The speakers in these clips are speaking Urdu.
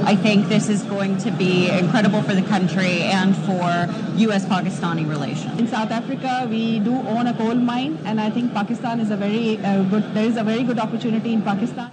I think this is going to be incredible for the country and for US-Pakistani relations. In South Africa, we do own a coal mine, and I think Pakistan is a there is a very good opportunity in Pakistan.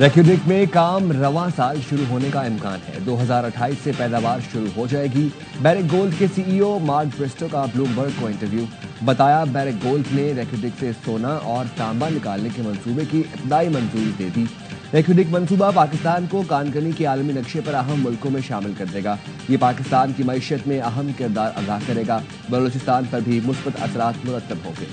Reko Diq میں کام رواں سال شروع ہونے کا امکان ہے. 2028 سے پیداوار شروع ہو جائے گی. بیرک گولڈ کے سی ای او مارک برسٹو کا بلومبرگ کو انٹرویو. بتایا بیرک گولڈ نے ریکوڈک سے سونا اور تانبا نکالنے کے منصوبے کی ابتدائی منظوری دے دی. ریکوڈک منصوبہ پاکستان کو کانکنی کے عالمی نقشے پر اہم ملکوں میں شامل کر دے گا. یہ پاکستان کی معیشت میں اہم کردار ادا کرے گا. بلوچستان پر بھی مثبت اثرات مرتب ہوں گے.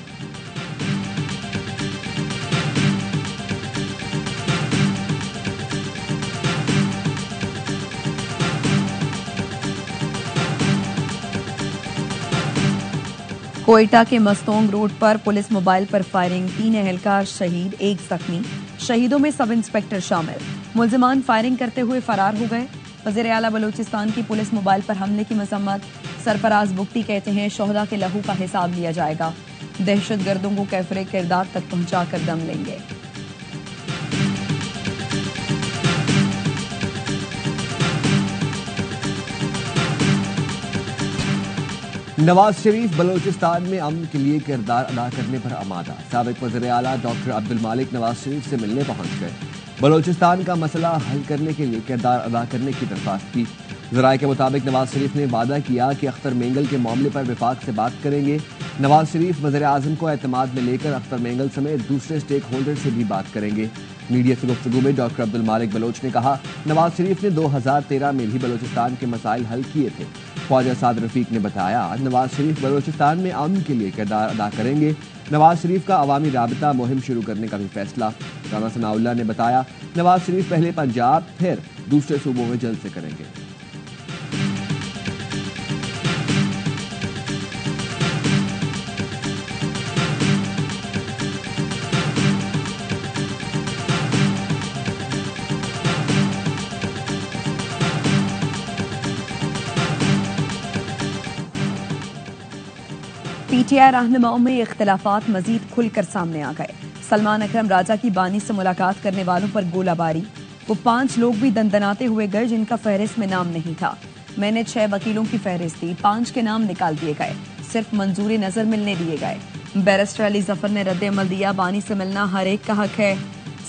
کوئٹہ کے مستونگ روڈ پر پولیس موبائل پر فائرنگ. 3 اہلکار شہید، 1 زخمی. شہیدوں میں سب انسپکٹر شامل. ملزمان فائرنگ کرتے ہوئے فرار ہو گئے. وزیر اعلیٰ بلوچستان کی پولیس موبائل پر حملے کی مذمت. سرفراز بگٹی کہتے ہیں شہداء کے لہو کا حساب لیا جائے گا. دہشت گردوں کو کیفر کردار تک پہنچا کر دم لیں گے. نواز شریف بلوچستان میں امن کے لیے کردار ادا کرنے پر آمادہ. سابق وزیر اعلیٰ ڈاکٹر عبدالمالک نواز شریف سے ملنے پہنچ گئے. بلوچستان کا مسئلہ حل کرنے کے لیے کردار ادا کرنے کی درخواست کی. ذرائع کے مطابق نواز شریف نے وعدہ کیا کہ اختر مینگل کے معاملے پر وفاق سے بات کریں گے. نواز شریف وزیر اعظم کو اعتماد میں لے کر اختر مینگل سمیت دوسرے اسٹیک ہولڈر سے بھی بات کریں گے. میڈیا سے گفتگو میں ڈاکٹر عبدالمالک بلوچ نے کہا نواز شریف نے 2013 میں بھی بلوچستان کے مسائل حل کیے تھے. خواجہ سعد رفیق نے بتایا نواز شریف بلوچستان میں امن کے لیے کردار ادا کریں گے. نواز شریف کا عوامی رابطہ مہم شروع کرنے کا بھی فیصلہ. رانا ثناء اللہ نے بتایا نواز شریف پہلے پنجاب پھر دوسرے صوبوں میں جلسے کریں گے. پی ٹی آئی رہنماؤں میں اختلافات مزید کھل کر سامنے آ گئے. سلمان اکرم راجہ کی بانی سے ملاقات کرنے والوں پر گولہ باری. وہ 5 لوگ بھی دندناتے ہوئے گئے جن کا فہرست میں نام نہیں تھا. میں نے 6 وکیلوں کی فہرست دی، 5 کے نام نکال دیے گئے، صرف منظوری نظر ملنے دیے گئے. بیرسٹر علی ظفر نے رد عمل دیا بانی سے ملنا ہر ایک کا حق ہے.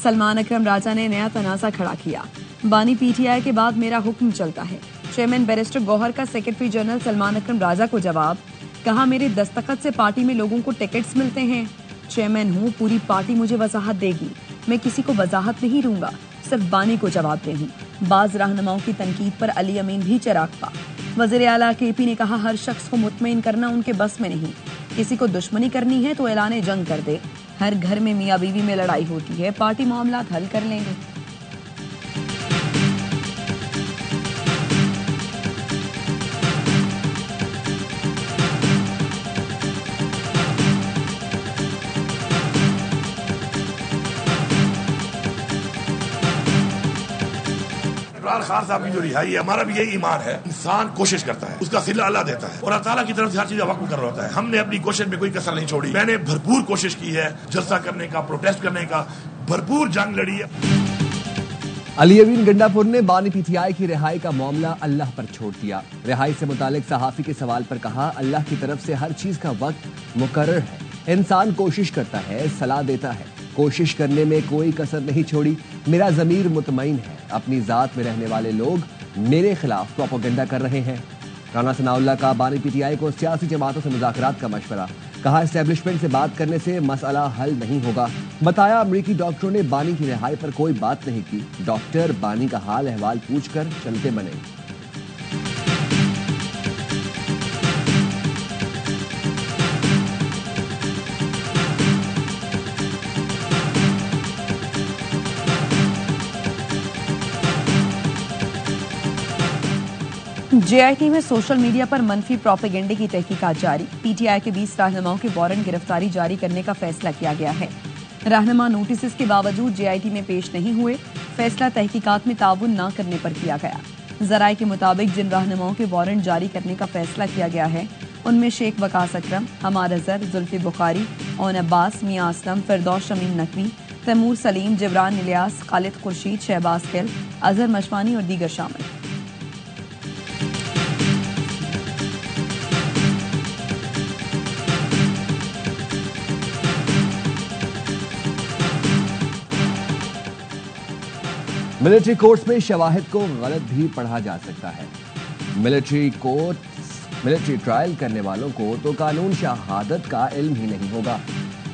سلمان اکرم راجہ نے نیا تنازع کھڑا کیا. بانی پی ٹی آئی کے بعد میرا حکم چلتا ہے. چیئرمین بیرسٹر گوہر کا سیکرٹری جنرل سلمان اکرم راجہ کو جواب. کہا میرے دستخط سے پارٹی میں لوگوں کو ٹکٹس ملتے ہیں. چیئرمین ہوں، پوری پارٹی مجھے وضاحت دے گی. میں کسی کو وضاحت نہیں دوں گا، صرف بانی کو جواب دے ہوں. بعض رہنماؤں کی تنقید پر علی امین بھی چراغ پا. وزیر اعلیٰ کے پی نے کہا ہر شخص کو مطمئن کرنا ان کے بس میں نہیں. کسی کو دشمنی کرنی ہے تو اعلان جنگ کر دے. ہر گھر میں میاں بیوی میں لڑائی ہوتی ہے، پارٹی معاملات حل کر لیں گے. عمران خان صاحب کی جو رہائی ہے، ہمارا بھی یہی ایمان ہے. انسان کوشش کرتا ہے، اس کا صلہ اللہ دیتا ہے اور اللہ تعالیٰ کی طرف سے ہر چیز وقف کر رہا ہوتا ہے. ہم نے اپنی کوشش میں کوئی کسر نہیں چھوڑی. میں نے بھرپور کوشش کی ہے جلسہ کرنے کا، پروٹیسٹ کرنے کا، بھرپور جنگ لڑی ہے. علی امین گنڈا پور نے بانی پی ٹی آئی کی رہائی کا معاملہ اللہ پر چھوڑ دیا. رہائی سے متعلق صحافی کے سوال پر کہا اللہ کی طرف سے ہر چیز کا وقت مقرر ہے. انسان کوشش کرتا ہے، صلاح دیتا ہے. کوشش کرنے میں کوئی کسر نہیں چھوڑی. میرا ضمیر مطمئن ہے. اپنی ذات میں رہنے والے لوگ میرے خلاف پروپیگنڈا کر رہے ہیں. رانا ثناء اللہ کا بانی پی ٹی آئی کو سیاسی جماعتوں سے مذاکرات کا مشورہ. کہا اسٹیبلشمنٹ سے بات کرنے سے مسئلہ حل نہیں ہوگا. بتایا امریکی ڈاکٹروں نے بانی کی رہائی پر کوئی بات نہیں کی. ڈاکٹر بانی کا حال احوال پوچھ کر چلتے بنے. جے آئی ٹی میں سوشل میڈیا پر منفی پروپیگنڈے کی تحقیقات جاری. پی ٹی آئی کے 20 رہنماؤں کے وارنٹ گرفتاری جاری کرنے کا فیصلہ کیا گیا ہے. رہنما نوٹسز کے باوجود جے آئی ٹی میں پیش نہیں ہوئے. فیصلہ تحقیقات میں تعاون نہ کرنے پر کیا گیا. ذرائع کے مطابق جن رہنماؤں کے وارنٹ جاری کرنے کا فیصلہ کیا گیا ہے ان میں شیخ وقاص اکرم، حماد اظہر، زلفی بخاری، اون عباس، میاں اسلم، فردوس شمیم نقوی، تیمور سلیم، جبران الیاس، خالد خورشید، شہباز خل، اظہر مشوانی اور دیگر شامل. ملٹری کورٹس میں شواہد کو غلط بھی پڑھا جا سکتا ہے. ملٹری ٹرائل کرنے والوں کو تو قانون شہادت کا علم ہی نہیں ہوگا.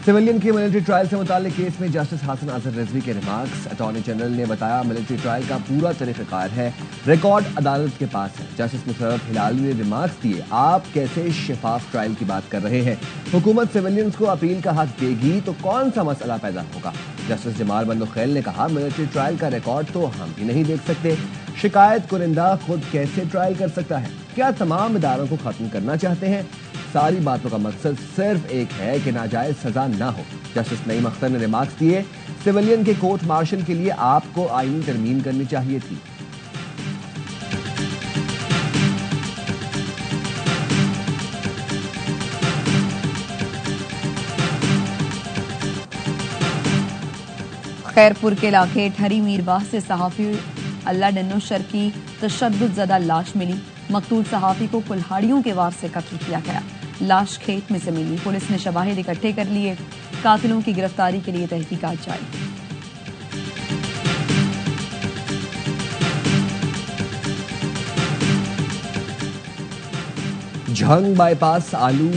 سویلین کی ملٹری ٹرائل سے متعلق کیس میں جسٹس حسن اظہر رضوی کے ریمارکس. اٹارنی جنرل نے بتایا ملٹری ٹرائل کا پورا طریقہ کار ہے, ریکارڈ عدالت کے پاس ہے. جسٹس مشرف ہلالی نے ریمارکس دیے, آپ کیسے شفاف ٹرائل کی بات کر رہے ہیں؟ حکومت سویلینز کو اپیل کا حق دے گی تو کون سا مسئلہ پیدا ہوگا؟ جسٹس جمال بندوخیل نے کہا ملٹری ٹرائل کا ریکارڈ تو ہم بھی نہیں دیکھ سکتے. شکایت کنندہ خود کیسے ٹرائل کر سکتا ہے؟ کیا تمام اداروں کو ختم کرنا چاہتے ہیں؟ ساری باتوں کا مقصد صرف ایک ہے کہ ناجائز سزا نہ ہو. جسٹس نعیم اختر نے ریمارکس دیے سویلین کے کورٹ مارشل کے لیے آپ کو آئینی ترمیم کرنی چاہیے تھی. خیرپور کے علاقے ٹھری میرباہ سے صحافی اللہ ڈنو شر کی تشدد زدہ لاش ملی. مقتول صحافی کو کلہاڑیوں کے وار سے قتل کیا گیا. لاش کھیت میں سے ملی. پولیس نے شواہد اکٹھے کر لیے. قاتلوں کی گرفتاری کے لیے تحقیقات جاری. جھنگ بائی پاس آلو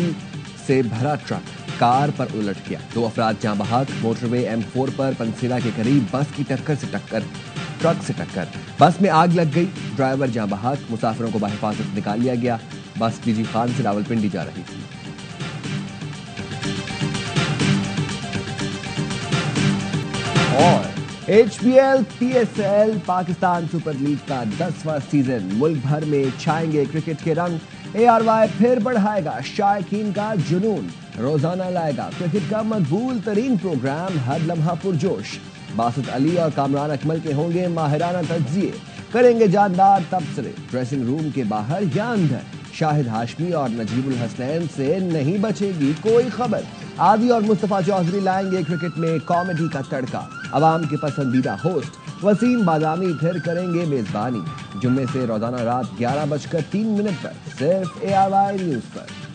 سے بھرا ٹرک کار پر الٹ گیا. 2 افراد جاں بحق. موٹر وے M4 پر پنسیرا کے قریب بس کی ٹرک سے ٹکر. بس میں آگ لگ گئی. ڈرائیور جاں بحق. مسافروں کو بحفاظت نکال لیا گیا. بس DG خان سے راولپنڈی جا رہی تھی. اور HBL PSL Pakistan super league کا 10واں سیزن. ملک بھر میں چھائیں گے کرکٹ کے رنگ. ARY پھر بڑھائے گا شائقین کا جنون. روزانہ لائے گا کرکٹ کا مقبول ترین پروگرام ہر لمحہ پرجوش. باسط علی اور کامران اکمل کے ہوں گے ماہرانہ تجزیے. کریں گے جاندار تبصرے ڈریسنگ روم کے باہر یا اندر. شاہد ہاشمی اور نجیب الحسنین سے نہیں بچے گی کوئی خبر. عادی اور مصطفیٰ چودھری لائیں گے کرکٹ میں کامیڈی کا تڑکا. عوام کے پسندیدہ ہوسٹ وسیم بادامی پھر کریں گے میزبانی. جمعے سے روزانہ رات 11:03 پر صرف ARY نیوز پر.